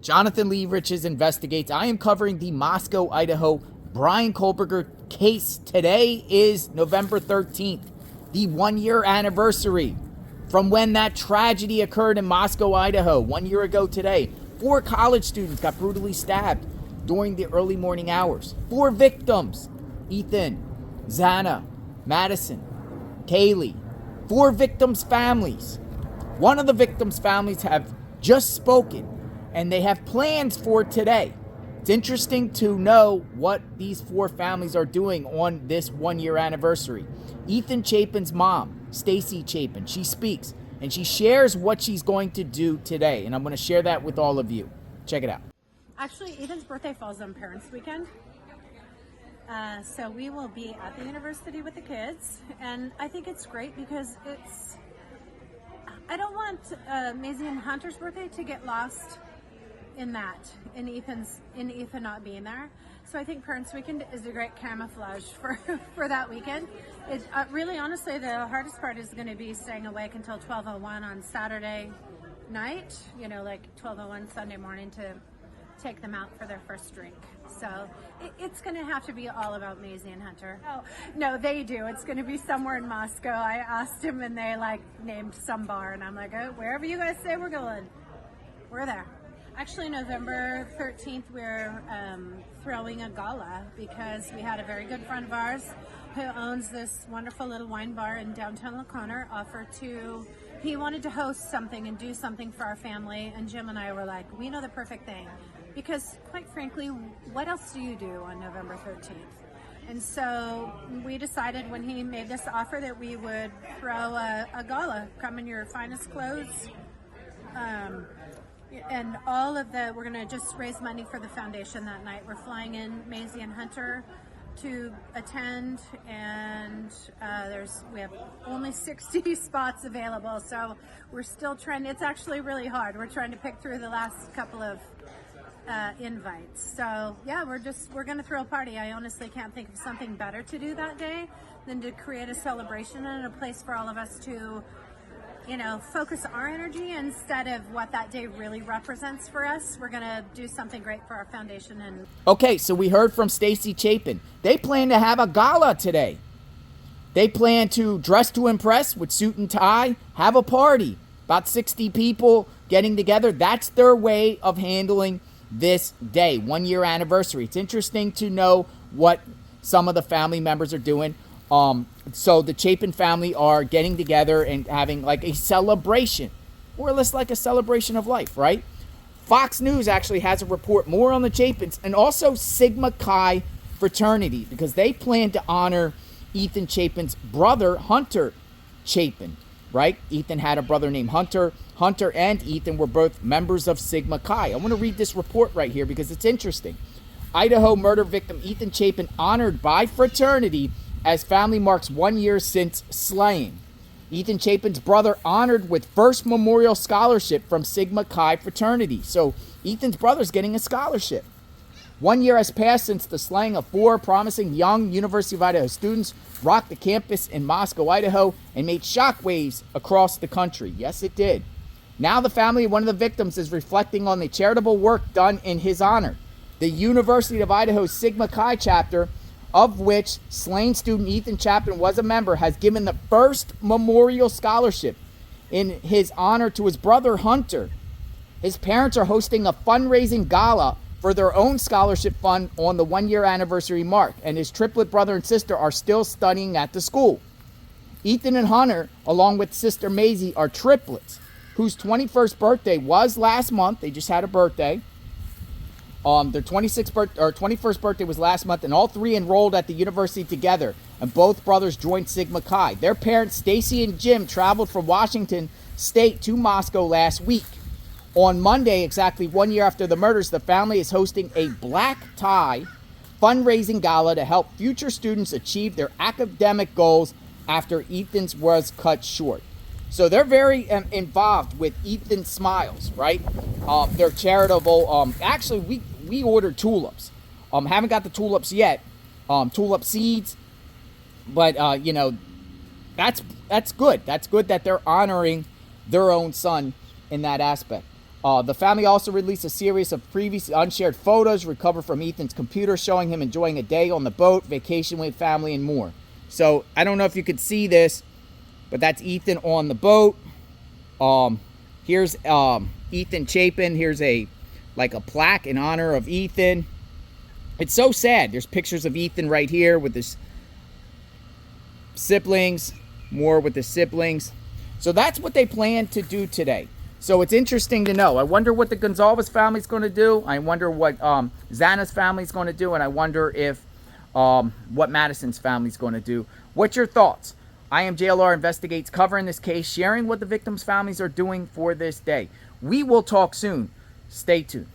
Jonathan Lee Riches investigates. I am covering the Moscow, Idaho Bryan Kohberger case. Today is November 13th, the 1-year anniversary from when that tragedy occurred in Moscow, Idaho. 1 year ago today, 4 college students got brutally stabbed during the early morning hours. 4 victims: Ethan, Xana, Madison, Kaylee. 4 victims' families. One of the victims' families have just spoken, and they have plans for today. It's interesting to know what these 4 families are doing on this 1-year anniversary. Ethan Chapin's mom, Stacy Chapin, she speaks, and she shares what she's going to do today, and I'm going to share that with all of you. Check it out. Actually, Ethan's birthday falls on Parents' Weekend. So we will be at the university with the kids, and I think it's great because I don't want Maisie and Hunter's birthday to get lost in Ethan not being there. So I think Parents' Weekend is a great camouflage for that weekend. It really, honestly, the hardest part is going to be staying awake until 12:01 on Saturday night, like 12:01 Sunday morning to take them out for their first drink. So it's going to have to be all about Maisie and Hunter. Oh, no, they do. It's going to be somewhere in Moscow. I asked them and they named some bar, and I'm like, oh, wherever you guys say we're going, we're there. Actually, November 13th, we're throwing a gala because we had a very good friend of ours who owns this wonderful little wine bar in downtown Laconia he wanted to host something and do something for our family, and Jim and I were like, we know the perfect thing. Because, quite frankly, what else do you do on November 13th? And so we decided when he made this offer that we would throw a gala, come in your finest clothes, and we're going to just raise money for the foundation that night. We're flying in Maisie and Hunter to attend, and we have only 60 spots available, so we're still trying. It's actually really hard. We're trying to pick through the last couple of invites. So yeah, we're going to throw a party. I honestly can't think of something better to do that day than to create a celebration and a place for all of us to focus our energy instead of what that day really represents for us. We're going to do something great for our foundation. Okay, so we heard from Stacy Chapin. They plan to have a gala today. They plan to dress to impress with suit and tie, have a party. About 60 people getting together. That's their way of handling this day, 1-year anniversary. It's interesting to know what some of the family members are doing. So the Chapin family are getting together and having like a celebration, more or less like a celebration of life, right? Fox News actually has a report more on the Chapins and also Sigma Chi fraternity because they plan to honor Ethan Chapin's brother, Hunter Chapin, right? Ethan had a brother named Hunter. Hunter and Ethan were both members of Sigma Chi. I want to read this report right here because it's interesting. Idaho murder victim Ethan Chapin honored by fraternity as family marks 1 year since slaying. Ethan Chapin's brother honored with first memorial scholarship from Sigma Chi fraternity. So Ethan's brother's getting a scholarship. 1 year has passed since the slaying of 4 promising young University of Idaho students rocked the campus in Moscow, Idaho, and made shockwaves across the country. Yes, it did. Now the family of one of the victims is reflecting on the charitable work done in his honor. The University of Idaho Sigma Chi chapter, of which slain student Ethan Chapin was a member, has given the first memorial scholarship in his honor to his brother Hunter. His parents are hosting a fundraising gala for their own scholarship fund on the 1-year anniversary mark, and his triplet brother and sister are still studying at the school. Ethan and Hunter, along with sister Maisie, are triplets, whose 21st birthday was last month. They just had a birthday. Their 21st birthday was last month, and all 3 enrolled at the university together, and both brothers joined Sigma Chi. Their parents, Stacy and Jim, traveled from Washington State to Moscow last week. On Monday, exactly 1 year after the murders, the family is hosting a black tie fundraising gala to help future students achieve their academic goals after Ethan's was cut short. So they're very involved with Ethan Smiles, right? They're charitable. Actually, we ordered tulips. Haven't got the tulips yet. Tulip seeds. But, that's good. That's good that they're honoring their own son in that aspect. The family also released a series of previously unshared photos recovered from Ethan's computer showing him enjoying a day on the boat, vacation with family, and more. So I don't know if you could see this, but that's Ethan on the boat. Here's Ethan Chapin. Here's a plaque in honor of Ethan. It's so sad. There's pictures of Ethan right here with his siblings, more with the siblings. So that's what they plan to do today. So it's interesting to know. I wonder what the Gonzalez family's going to do. I wonder what Xana's family's going to do. And I wonder if what Madison's family's going to do. What's your thoughts? I Am JLR Investigates covering this case, sharing what the victims' families are doing for this day. We will talk soon. Stay tuned.